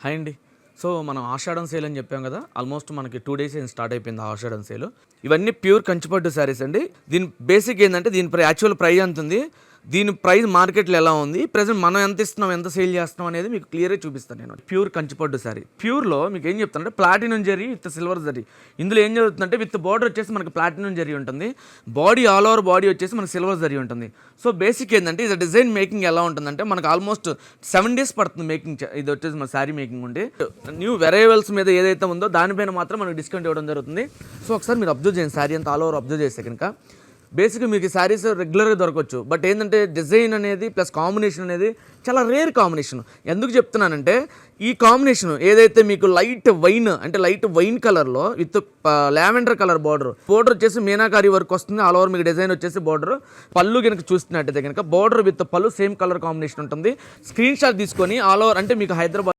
Hi అండి. So మనం ఆషాఢం sale అని చెప్పాం కదా, ఆల్మోస్ట్ మనకి 2 days స్టార్ట్ అయిపోయింది ఆషాఢం సేల్. ఇవన్నీ ప్యూర్ కంచిపట్టు శారీస్ అండి. దీని బేసిక్ ఏంటంటే దీని యాక్చువల్ ప్రైస్ ఎంత ఉంది, దీని ప్రైస్ మార్కెట్లో ఎలా ఉంది, ప్రెసెంట్ మనం ఎంత ఇస్తున్నాం, ఎంత సేల్ చేస్తున్నాం అనేది మీకు క్లియర్గా చూపిస్తాను నేను. ప్యూర్ కంచిపట్టు శారీ. ప్యూర్లో మీకు ఏం చెప్తానంటే platinum zari with silver zari. ఇందులో ఏం జరుగుతుందంటే విత్ బార్డర్ వచ్చేసి మనకి ప్లాటినం జరీ ఉంటుంది, బాడీ ఆల్ ఓవర్ బాడీ వచ్చేసి మనకి సిల్వర్ జరీ ఉంటుంది. సో బేసిక్ ఏంటంటే ఇది డిజైన్ మేకింగ్ ఎలా ఉంటుందంటే మనకు ఆల్మోస్ట్ 7 days పడుతుంది మేకింగ్. ఇది వచ్చేసి మన శారీ మేకింగ్ ఉంటే న్యూ వెరైవల్స్ మీద ఏదైతే ఉందో దానిపైన మాత్రం మనకు డిస్కౌంట్ ఇవ్వడం జరుగుతుంది. సో ఒకసారి మీరు అబ్జర్వ్ చేయండి, శారీ అంతా ఆల్ ఓవర్ అబ్జర్వ్ చేస్తే కనుక బేసిక్గా మీకు ఈ శారీస్ రెగ్యులర్గా దొరకవచ్చు. బట్ ఏంటంటే డిజైన్ అనేది ప్లస్ కాంబినేషన్ అనేది చాలా రేర్ కాంబినేషన్. ఎందుకు చెప్తున్నానంటే ఈ కాంబినేషన్ ఏదైతే మీకు లైట్ వైన్ కలర్లో విత్ లావెండర్ కలర్ బార్డర్ వచ్చేసి మీనాకారి వర్క్ వస్తుంది. ఆల్ ఓవర్ మీకు డిజైన్ వచ్చేసి బార్డర్. పళ్ళు కనుక చూస్తున్నట్టయితే కనుక బార్డర్ విత్ పళ్ళు సేమ్ కలర్ కాంబినేషన్ ఉంటుంది. స్క్రీన్ షాట్ తీసుకొని ఆల్ ఓవర్ అంటే మీకు హైదరాబాద్